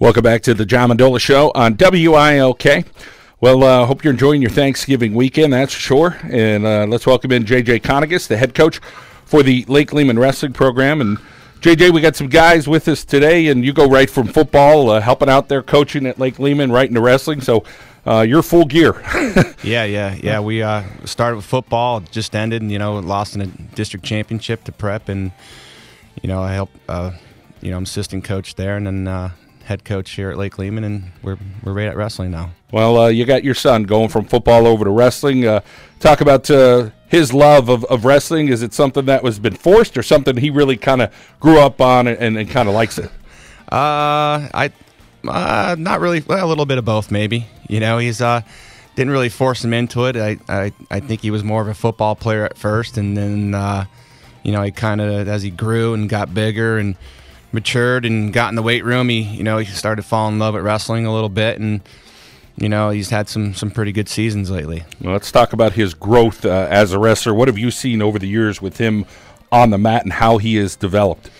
Welcome back to the John Mendola Show on WILK. Well, hope you're enjoying your Thanksgiving weekend, that's for sure. And let's welcome in JJ Konigus, the head coach for the Lake Lehman Wrestling Program. And JJ, we got some guys with us today, and you go right from football, helping out there, coaching at Lake Lehman, right into wrestling. So you're full gear. Yeah. We started with football, just ended, and, lost in a district championship to prep. And, I help, I'm assistant coach there, and then head coach here at Lake Lehman, and we're right at wrestling now. Well, you got your son going from football over to wrestling. Talk about his love of wrestling. Is it something that was been forced, or something he really kind of grew up on and kind of likes it? Not really. Well, a little bit of both, maybe. He's didn't really force him into it. I think he was more of a football player at first, and then he kind of, as he grew and got bigger and matured and got in the weight room, he started falling in love with wrestling a little bit, and he's had some pretty good seasons lately. Well, let's talk about his growth as a wrestler. What have you seen over the years with him on the mat and how he has developed?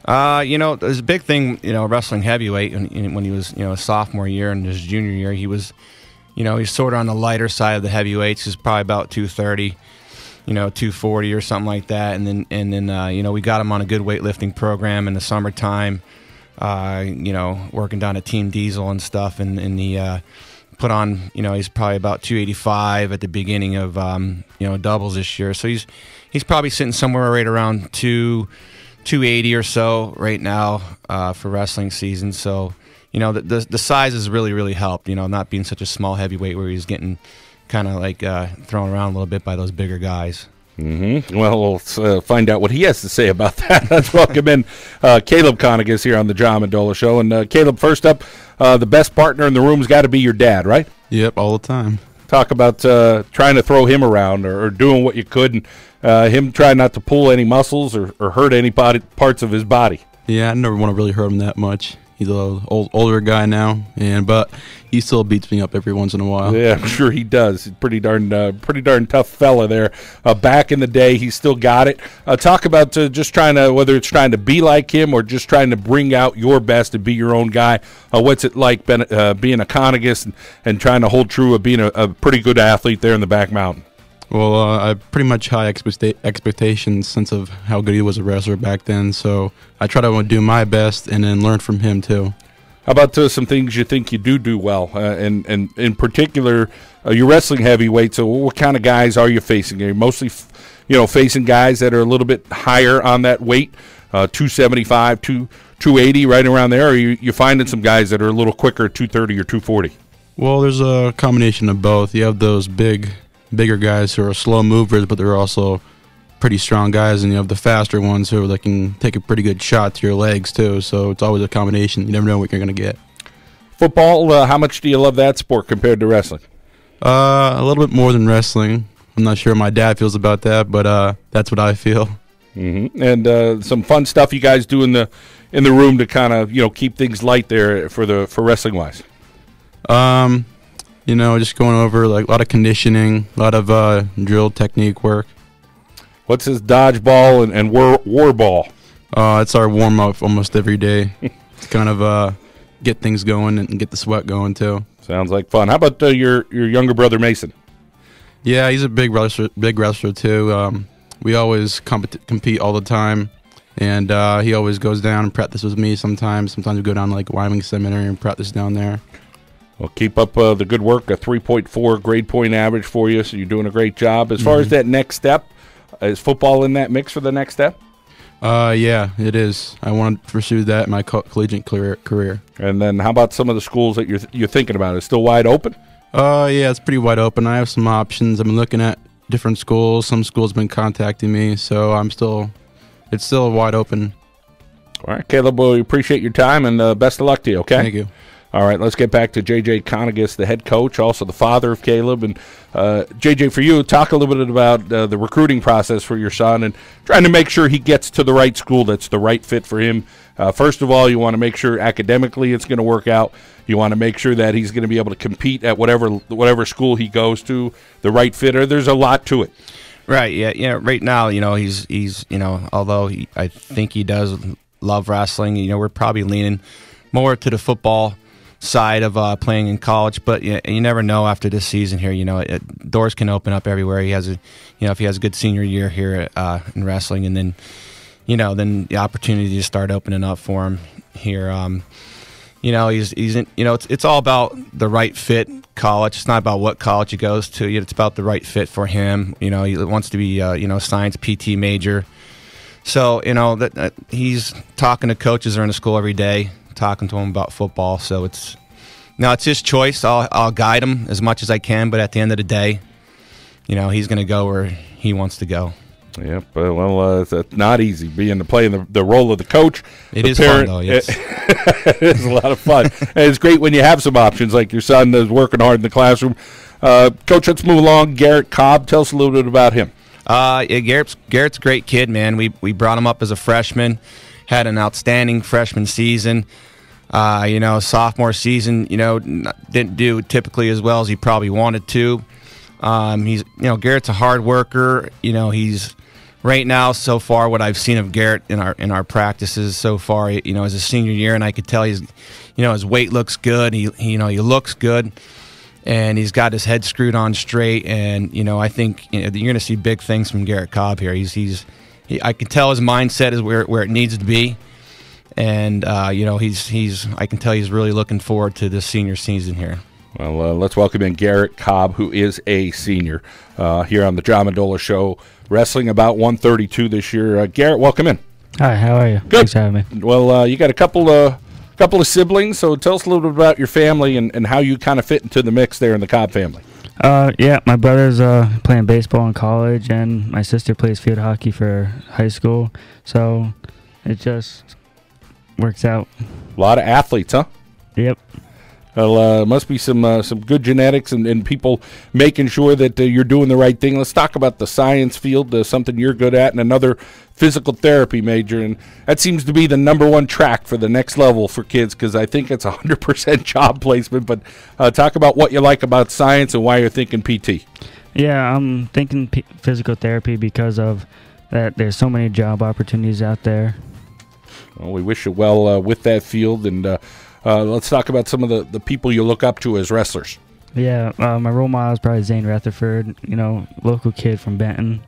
There's a big thing, wrestling heavyweight when he was, a sophomore year and his junior year. He was, he's sort of on the lighter side of the heavyweights. He's probably about 230. 240 or something like that, and then we got him on a good weightlifting program in the summertime, working down at Team Diesel and stuff, and he put on, he's probably about 285 at the beginning of doubles this year, so he's probably sitting somewhere right around 280 or so right now for wrestling season. So the size has really helped, not being such a small heavyweight where he's getting kind of like thrown around a little bit by those bigger guys. Well, let's find out what he has to say about that. Let's welcome in Caleb Konigus here on the John Mendola Show. And Caleb, first up, the best partner in the room's got to be your dad, right? Yep, all the time. Talk about trying to throw him around or doing what you could, and him trying not to pull any muscles or hurt any parts of his body. Yeah, I never want to really hurt him that much. He's a older guy now, but he still beats me up every once in a while. Yeah, I'm sure he does. He's pretty darn tough fella there. Back in the day, he still got it. Talk about just trying to, whether it's trying to be like him or just trying to bring out your best and be your own guy. What's it like being a Konigus and trying to hold true of being a pretty good athlete there in the back mountain? Well, I pretty much high expectations since of how good he was a wrestler back then, so I try to do my best and then learn from him too. How about some things you think you do well, and in particular, you're wrestling heavyweight, so what kind of guys are you facing? Are you mostly facing guys that are a little bit higher on that weight, 275, 280, right around there, or you finding some guys that are a little quicker, 230 or 240? Well, there's a combination of both. You have those bigger guys who are slow movers, but they're also pretty strong guys, and you have the faster ones who can take a pretty good shot to your legs too. So it's always a combination. You never know what you're going to get. Football, how much do you love that sport compared to wrestling? A little bit more than wrestling. I'm not sure my dad feels about that, but that's what I feel. And some fun stuff you guys do in the room to kind of keep things light there for wrestling wise. Just going over a lot of conditioning, a lot of drill technique work. What's his dodgeball and war ball? It's our warm-up almost every day. It's kind of get things going and get the sweat going, too. Sounds like fun. How about your younger brother, Mason? Yeah, he's a big wrestler too. We always compete all the time, and he always goes down and practice with me sometimes. Sometimes we go down to Wyoming Seminary and practice down there. Well, keep up the good work. A 3.4 grade point average for you, so you're doing a great job. As far as that next step, is football in that mix for the next step? Yeah, it is. I want to pursue that in my collegiate career. And then how about some of the schools that you're thinking about? Is it still wide open? Yeah, it's pretty wide open. I have some options. I've been looking at different schools. Some schools have been contacting me, so it's still wide open. All right, Caleb, we appreciate your time, and best of luck to you, okay? Thank you. All right, let's get back to JJ Konigus, the head coach, also the father of Caleb. And JJ, for you, talk a little bit about the recruiting process for your son and trying to make sure he gets to the right school that's the right fit for him. First of all, you want to make sure academically it's going to work out. You want to make sure that he's going to be able to compete at whatever school he goes to, the right fit. Or there's a lot to it. Right. Yeah. Right now, he's although I think he does love wrestling, we're probably leaning more to the football side of playing in college. But you never know after this season here. Doors can open up everywhere. He has if he has a good senior year here in wrestling, and then then the opportunity to start opening up for him here. He's in, it's all about the right fit college. It's not about what college he goes to. It's about the right fit for him. He wants to be science PT major. So that he's talking to coaches around the school every day, talking to them about football. So it's his choice. I'll guide him as much as I can, but at the end of the day, he's going to go where he wants to go. Yep. It's not easy playing the role of the coach. It is fun, though. Yes. It is a lot of fun. And it's great when you have some options, like your son is working hard in the classroom. Coach, let's move along. Garrett Cobb, tell us a little bit about him. Garrett's a great kid, man. We brought him up as a freshman, had an outstanding freshman season. Sophomore season, didn't do typically as well as he probably wanted to. Garrett's a hard worker. He's right now so far what I've seen of Garrett in our practices so far. As a senior year, and I could tell his weight looks good. He looks good, and he's got his head screwed on straight. And I think you're going to see big things from Garrett Cobb here. I can tell his mindset is where it needs to be. And I can tell he's really looking forward to this senior season here. Well, let's welcome in Garrett Cobb, who is a senior here on the John Mendola Show, wrestling about 132 this year. Garrett, welcome in. Hi, how are you? Good. Thanks for having me. Well, you got a couple of siblings, so tell us a little bit about your family and how you kind of fit into the mix there in the Cobb family. Yeah, my brother's playing baseball in college, and my sister plays field hockey for high school, so it just works out. A lot of athletes, huh? Yep. Well, must be some good genetics and people making sure that you're doing the right thing. Let's talk about the science field, something you're good at, and another physical therapy major. And that seems to be the #1 track for the next level for kids because I think it's 100% job placement. But talk about what you like about science and why you're thinking PT. Yeah, I'm thinking physical therapy because of that. There's so many job opportunities out there. Well, we wish you well with that field, and let's talk about some of the people you look up to as wrestlers. Yeah, my role model is probably Zane Rutherford, local kid from Benton,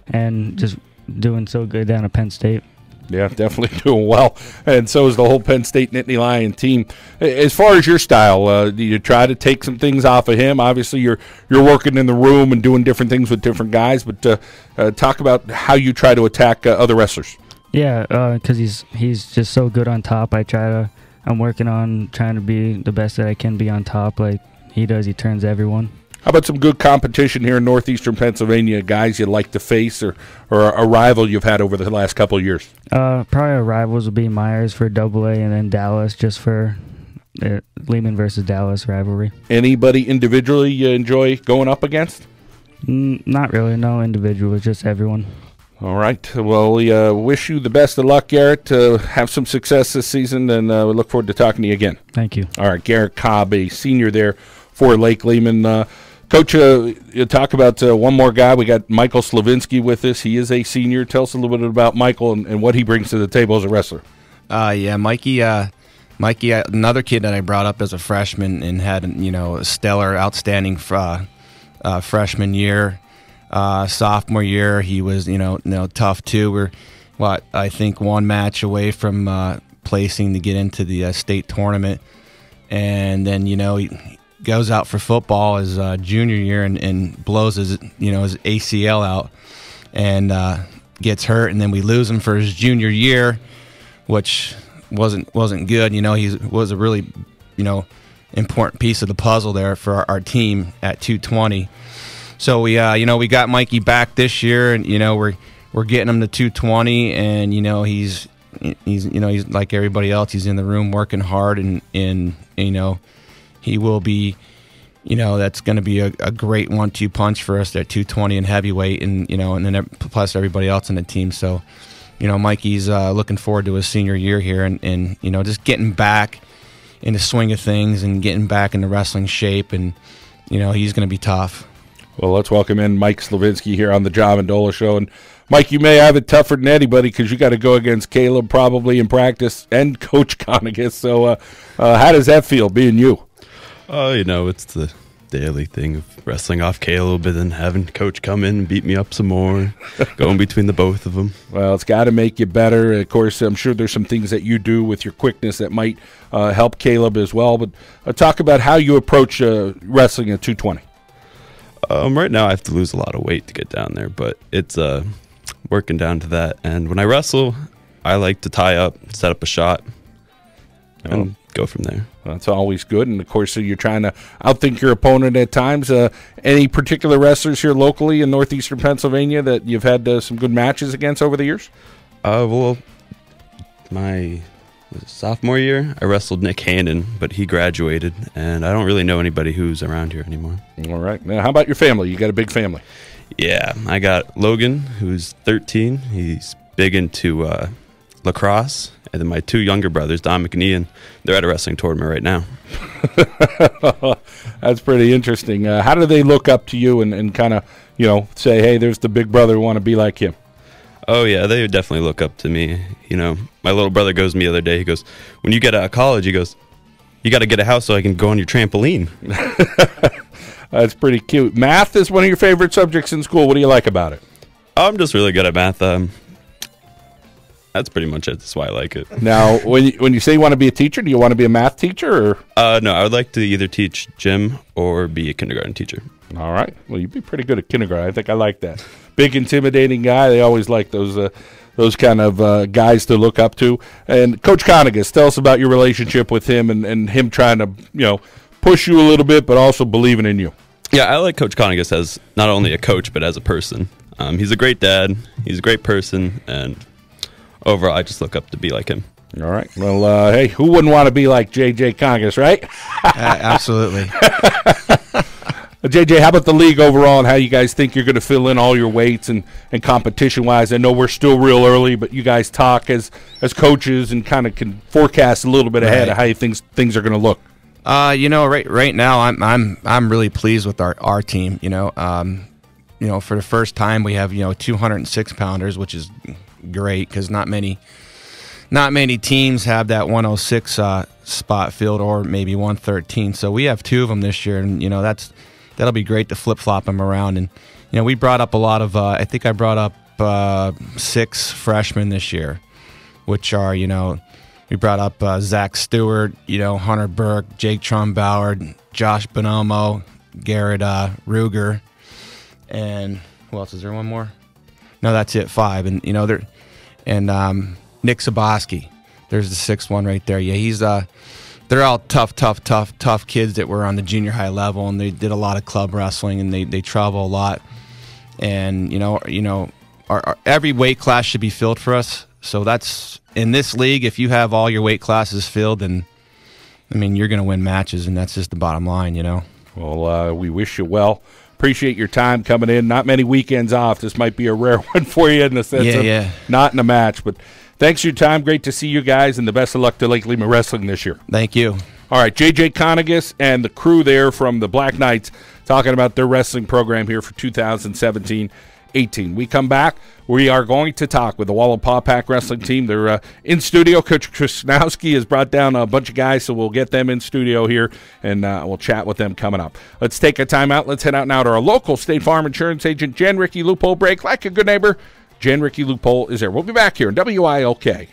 and just doing so good down at Penn State. Yeah, definitely doing well, and so is the whole Penn State Nittany Lion team. As far as your style, do you try to take some things off of him? Obviously, you're working in the room and doing different things with different guys, but talk about how you try to attack other wrestlers. Yeah, because he's just so good on top. I'm working on trying to be the best that I can be on top like he does. He turns everyone. How about some good competition here in northeastern Pennsylvania, guys you like to face or a rival you've had over the last couple of years? Probably our rivals would be Myers for AA and then Dallas just for the Lehman versus Dallas rivalry. Anybody individually you enjoy going up against? Not really, no individual, just everyone. All right. Well, we wish you the best of luck, Garrett. Have some success this season, and we look forward to talking to you again. Thank you. All right. Garrett Cobb, a senior there for Lake Lehman. Coach, you talk about one more guy. We got Michael Levinsky with us. He is a senior. Tell us a little bit about Michael and what he brings to the table as a wrestler. Yeah, Mikey, another kid that I brought up as a freshman and had a stellar, outstanding freshman year. Sophomore year, he was tough too. We're I think one match away from placing to get into the state tournament, and then he goes out for football his junior year and blows his his ACL out and gets hurt, and then we lose him for his junior year, which wasn't good. He was a really important piece of the puzzle there for our team at 220. So we got Mikey back this year, and we're getting him to 220, and he's like everybody else. He's in the room working hard, and he will be, that's going to be a great 1-2 punch for us at 220 and heavyweight, and and then plus everybody else in the team. So Mikey's looking forward to his senior year here, and just getting back in the swing of things and getting back into wrestling shape, and he's going to be tough. Well, let's welcome in Mike Levinsky here on the John Mendola Show. And Mike, you may have it tougher than anybody because you got to go against Caleb probably in practice and Coach Konigus. So how does that feel, being you? Oh, it's the daily thing of wrestling off Caleb and then having Coach come in and beat me up some more, going between the both of them. Well, it's got to make you better. Of course, I'm sure there's some things that you do with your quickness that might help Caleb as well. But talk about how you approach wrestling at 220. Right now I have to lose a lot of weight to get down there, but it's working down to that. And when I wrestle, I like to tie up, set up a shot, and go from there. That's always good. And, of course, so you're trying to outthink your opponent at times. Any particular wrestlers here locally in northeastern Pennsylvania that you've had some good matches against over the years? Well, my sophomore year, I wrestled Nick Hannon, but he graduated, and I don't really know anybody who's around here anymore. All right. Now, how about your family? You got a big family. Yeah, I got Logan, who's 13. He's big into lacrosse. And then my two younger brothers, Dominic and Ian, they're at a wrestling tournament right now. That's pretty interesting. How do they look up to you and kind of, say, hey, there's the big brother, want to be like him? Oh, yeah, they definitely look up to me. My little brother goes to me the other day. He goes, when you get out of college, he goes, you got to get a house so I can go on your trampoline. That's pretty cute. Math is one of your favorite subjects in school. What do you like about it? I'm just really good at math. That's pretty much it. That's why I like it. Now, when you say you want to be a teacher, do you want to be a math teacher? Or? No, I would like to either teach gym or be a kindergarten teacher. All right. Well, you'd be pretty good at kindergarten. I think I like that. Big, intimidating guy. They always like those kind of guys to look up to. And Coach Konigus, tell us about your relationship with him and him trying to, push you a little bit, but also believing in you. Yeah, I like Coach Konigus as not only a coach, but as a person. He's a great dad. He's a great person, and overall, I just look up to be like him. All right. Well, hey, who wouldn't want to be like JJ Konigus, right? Absolutely. JJ, how about the league overall and how you guys think you're going to fill in all your weights and competition-wise? I know we're still real early, but you guys talk as coaches and kind of can forecast a little bit ahead of how you think things are going to look. Right now, I'm really pleased with our team. For the first time, we have 206 pounders, which is great because not many teams have that 106 spot filled, or maybe 113. So we have two of them this year, and that'll be great to flip flop them around. And we brought up a lot of I think I brought up 6 freshmen this year, which are we brought up Zach Stewart, Hunter Burke, Jake Trumbauer, Josh Bonomo, Garrett Ruger, and who else is there? One more? No, that's it. 5, and Nick Saboski. There's the 6th one right there. Yeah, he's they're all tough kids that were on the junior high level, and they did a lot of club wrestling, and they travel a lot. And our every weight class should be filled for us. So that's in this league. If you have all your weight classes filled, then you're going to win matches, and that's just the bottom line. Well, we wish you well. Appreciate your time coming in. Not many weekends off. This might be a rare one for you in the sense of not in a match. But thanks for your time. Great to see you guys, and the best of luck to Lake Lehman Wrestling this year. Thank you. All right, JJ Konigus and the crew there from the Black Knights talking about their wrestling program here for 2017-18. We come back. We are going to talk with the Wallapaw Pack wrestling team. They're in studio. Coach Krasnowski has brought down a bunch of guys, so we'll get them in studio here, and we'll chat with them coming up. Let's take a timeout. Let's head out now to our local State Farm insurance agent, Jan Ricky Loophole. Break like a good neighbor. Jan Ricky Loophole is there. We'll be back here in WILK.